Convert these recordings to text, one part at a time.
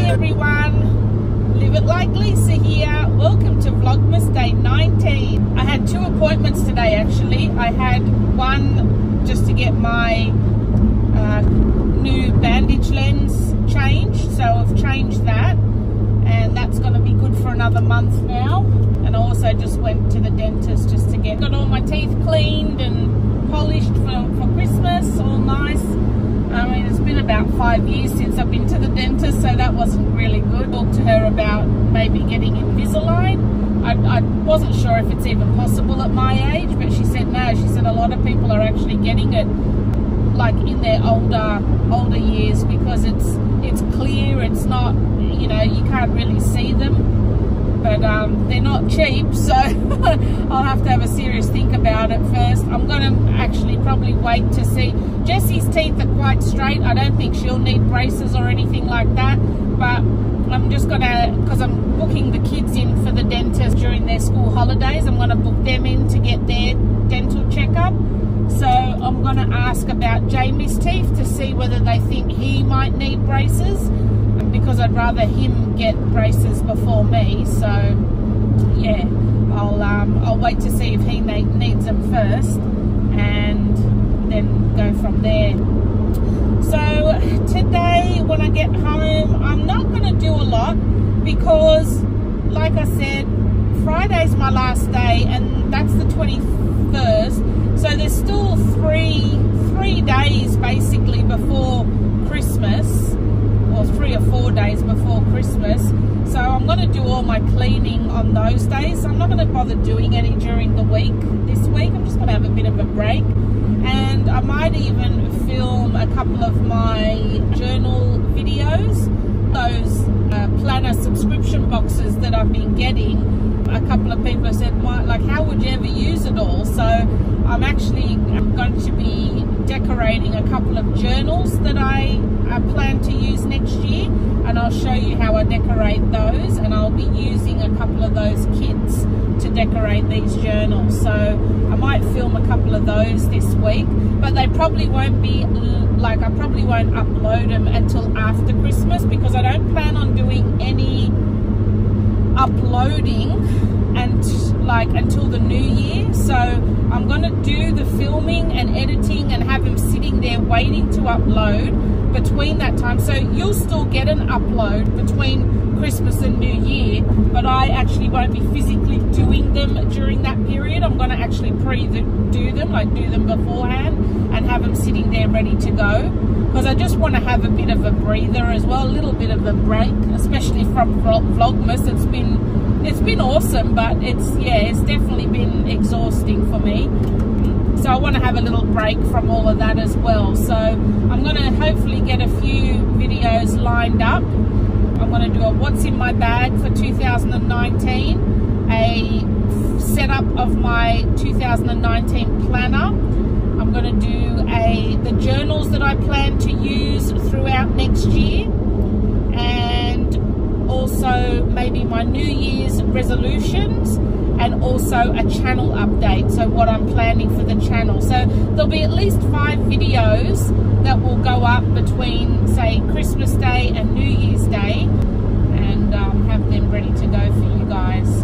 everyone, Live It Like Lisa here. Welcome to Vlogmas day 19. I had 2 appointments today actually. I had one just to get my new bandage lens changed, so I've changed that and that's going to be good for another month now. And I also just went to the dentist just to got all my teeth cleaned and polished for Christmas, all nice. I mean, it's been about 5 years since I've been to the dentist, so that wasn't really good. Talked to her about maybe getting Invisalign. I wasn't sure if it's even possible at my age, but she said no. She said a lot of people are actually getting it like in their older years because it's clear, it's not, you know, you can't really see them. But they're not cheap, so I'll have to have a serious think about it first. I'm going to actually probably wait to see. Jessie's teeth are quite straight. I don't think she'll need braces or anything like that. But I'm just going to, because I'm booking the kids in for the dentist during their school holidays, I'm going to book them in to get their dental checkup. So I'm going to ask about Jamie's teeth to see whether they think he might need braces, because I'd rather him get braces before me. So yeah, I'll wait to see if he needs them first and then go from there. So today when I get home, I'm not going to do a lot because like I said, Friday's my last day and that's the 21st, so there's still three days basically before Christmas, or 3 or 4 days before Christmas. So I'm going to do all my cleaning on those days. I'm not going to bother doing any during the week this week. I'm just going to have a bit of a break, and I might even film a couple of my journal videos, those planner subscription boxes that I've been getting. A couple of people have said, like, how would you ever use it all? So I'm actually going to be decorating a couple of journals that I plan to use next year, and I'll show you how I decorate those, and I'll be using a couple of those kits to decorate these journals. So I might film a couple of those this week, but they probably won't be like, I probably won't upload them until after Christmas, because I don't plan on doing any uploading and until the new year. So I'm going to do the filming and editing and have them sitting there waiting to upload between that time. So you'll still get an upload between Christmas and New Year, but I actually won't be physically doing them during that period. I'm going to actually do them, like do them beforehand and have them sitting there ready to go, because I just want to have a bit of a breather as well, a little bit of a break, especially from Vlogmas. It's been awesome, but it's definitely been exhausting for me. So I want to have a little break from all of that as well. So I'm going to hopefully get a few videos lined up. I'm going to do a what's in my bag for 2019, a setup of my 2019 planner. I'm going to do the journals that I plan to use throughout next year, and also maybe my New Year's resolutions, and also a channel update, so what I'm planning for the channel. So there'll be at least 5 videos that will go up between, say, Christmas Day and New Year's Day, and have them ready to go for you guys.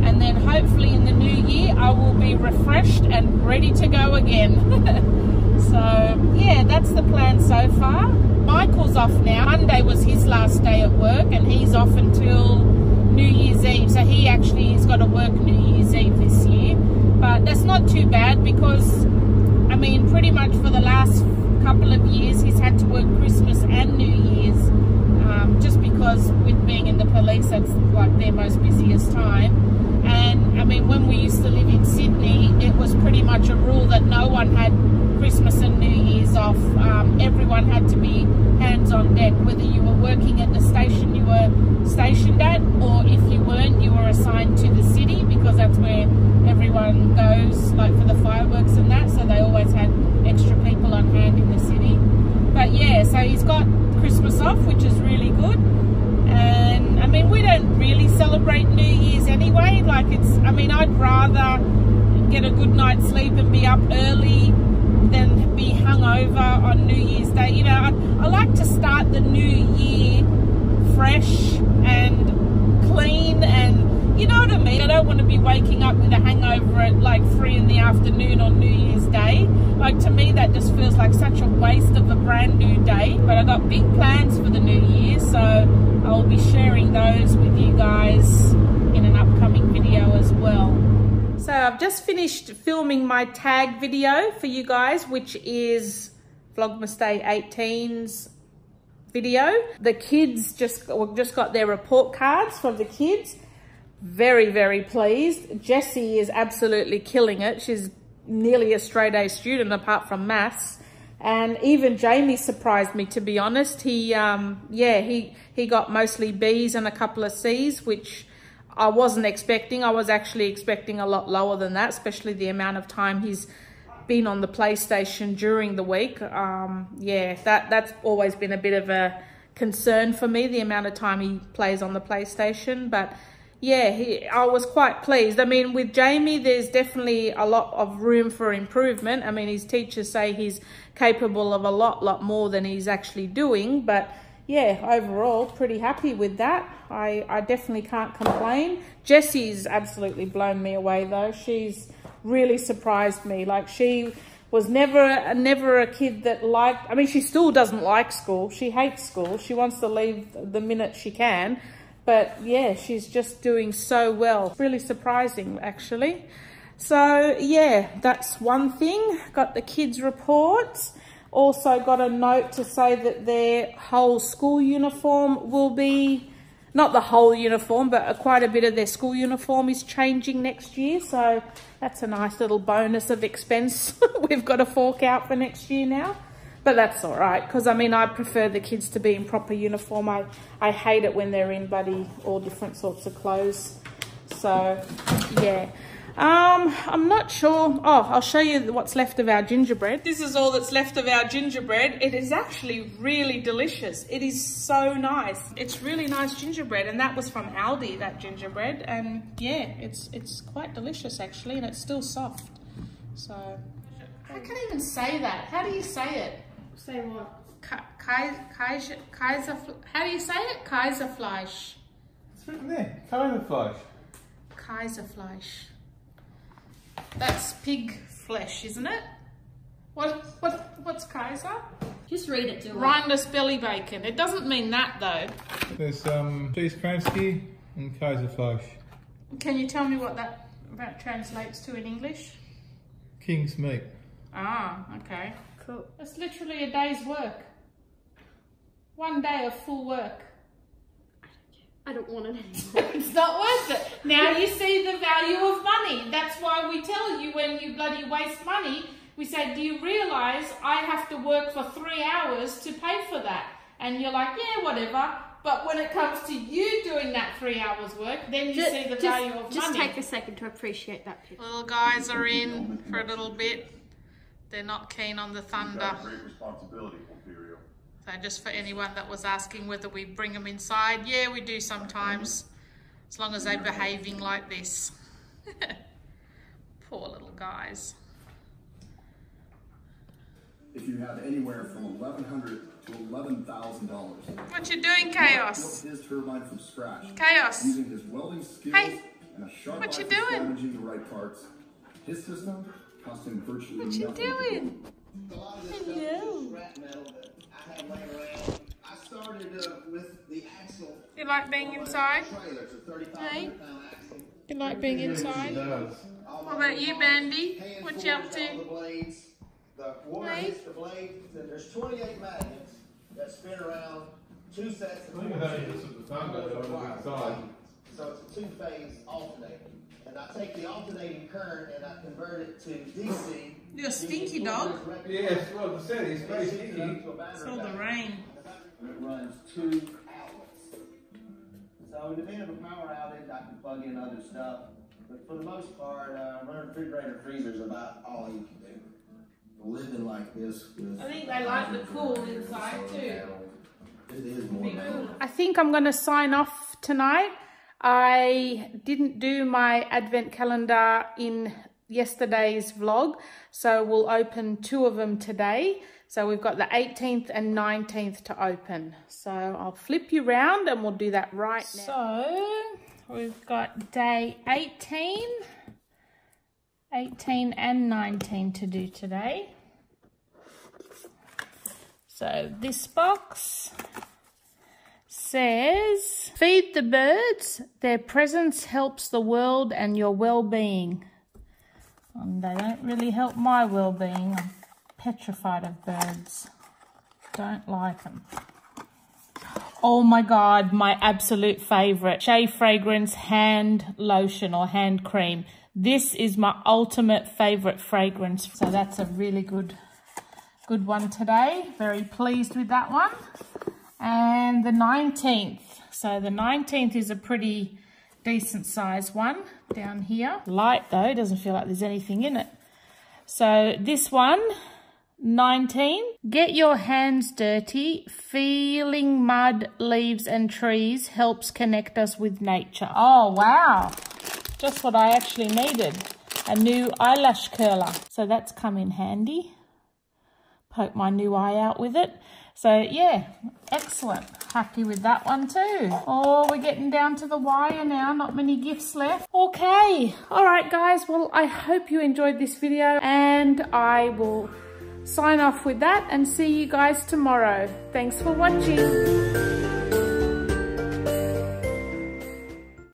And then hopefully in the new year I will be refreshed and ready to go again. So yeah, that's the plan so far. Michael's off now. Monday was his last day at work, and he's off until New Year's Eve, so he actually has got to work New Year's Eve this year. But that's not too bad, because I mean, pretty much for the last couple of years he's had to work Christmas and New Year's, just because with being in the police, that's like their most busiest time. And I mean, when we used to live in Sydney, it was pretty much a rule that no one had Christmas and New Year's off. Everyone had to be hands on deck, whether you were working at the station you were stationed at, or if you weren't, you were assigned to the city, because that's where everyone goes, like for the fireworks and that. So they always had extra people on hand in the city. But yeah, so he's got Christmas off, which is really good. And I mean, we don't really celebrate New Year's anyway. Like, I mean, I'd rather get a good night's sleep and be up early than be hungover on New Year's Day. You know, I like to start the new year fresh fresh and clean, and you know what I mean. I don't want to be waking up with a hangover at like 3 in the afternoon on New Year's Day. Like, to me that just feels like such a waste of a brand new day. But I got big plans for the new year, so I'll be sharing those with you guys in an upcoming video as well. So I've just finished filming my tag video for you guys, which is Vlogmas Day 18's video. The kids just got their report cards from the kids. Very, very pleased. Jessie is absolutely killing it. She's nearly a straight A student apart from maths. And even Jamie surprised me, to be honest. He got mostly B's and a couple of C's, which I wasn't expecting. I was actually expecting a lot lower than that, especially the amount of time he's been on the PlayStation during the week. That's always been a bit of a concern for me, the amount of time he plays on the PlayStation. But yeah, I was quite pleased. I mean, with Jamie, there's definitely a lot of room for improvement. I mean, his teachers say he's capable of a lot more than he's actually doing. But yeah, overall, pretty happy with that. I definitely can't complain. Jessie's absolutely blown me away, though. She's really surprised me. Like, she was never a kid that liked, I mean, she still doesn't like school. She hates school. She wants to leave the minute she can. But yeah, she's just doing so well. Really surprising, actually. So yeah, that's one thing. Got the kids' reports. Also got a note to say that their whole school uniform will be, not the whole uniform, but quite a bit of their school uniform is changing next year. So that's a nice little bonus of expense we've got to fork out for next year now. But that's all right, because I mean, I prefer the kids to be in proper uniform. I hate it when they're in all different sorts of clothes. So yeah. I'm not sure. Oh, I'll show you what's left of our gingerbread. This is all that's left of our gingerbread. It is actually really delicious. It is so nice. It's really nice gingerbread, and that was from Aldi, that gingerbread. And yeah, it's quite delicious actually, and it's still soft. So I can't even say that. How do you say it? Say what? Kaiser. How do you say it? Kaiserfleisch. It's written there. Kaiserfleisch. Kaiserfleisch. That's pig flesh, isn't it? What's Kaiser? Just read it to her. Rineless belly bacon. It doesn't mean that though. There's cheese Kransky and Kaiserfleisch. Can you tell me what that translates to in English? King's meat. Ah, okay. Cool. That's literally a day's work. One day of full work. I don't want it anymore. It's not worth it. Now you see the value of money. That's why we tell you when you bloody waste money, we say, do you realise I have to work for 3 hours to pay for that? And you're like, yeah, whatever. But when it comes to you doing that 3 hours work, then you see the value of money. Just take a second to appreciate that picture. Little guys are in for a little bit. They're not keen on the thunder. So just for anyone that was asking whether we bring them inside, yeah, we do sometimes, as long as they're behaving like this. Poor little guys. If you have anywhere from $1,100 to $11,000. What you doing, Chaos? Built his turbine from scratch. Chaos. Using his welding skills and a sharp eye for scavenging the right parts. His system cost him virtually nothing. What you doing? Hello. I started with the axle. You like being inside? Hey? You like being inside? What about you, Bandy? What you up to? The water hits the blade. There's 28 magnets that spin around 2 sets of so it's a 2-phase alternator. And I take the alternating current and I convert it to DC. You're a stinky dog. Yes, well, I said it's very stinky. So the rain. It runs 2 outlets. So depending on the power outage, I can plug in other stuff. But for the most part, running refrigerator freezer is about all you can do. Living like this with, I think they like the cool inside too. It is more cool. I think I'm going to sign off tonight. I didn't do my advent calendar in yesterday's vlog, so we'll open 2 of them today. So we've got the 18th and 19th to open. So I'll flip you round and we'll do that right now. So we've got day 18 and 19 to do today. So this box says, feed the birds, their presence helps the world and your well-being. And they don't really help my well-being. I'm petrified of birds. Don't like them. Oh my God, my absolute favorite, Shea Fragrance hand lotion or hand cream. This is my ultimate favorite fragrance. So that's a really good one today. Very pleased with that one. And the 19th. So the 19th is a pretty decent size one down here. Light though, doesn't feel like there's anything in it. So this one, 19, get your hands dirty. Feeling mud, leaves and trees helps connect us with nature. Oh wow, just what I actually needed. A new eyelash curler. So that's come in handy. Poke my new eye out with it. So yeah, excellent. Happy with that one too. Oh, we're getting down to the wire now. Not many gifts left. Okay. All right, guys. Well, I hope you enjoyed this video and I will sign off with that and see you guys tomorrow. Thanks for watching.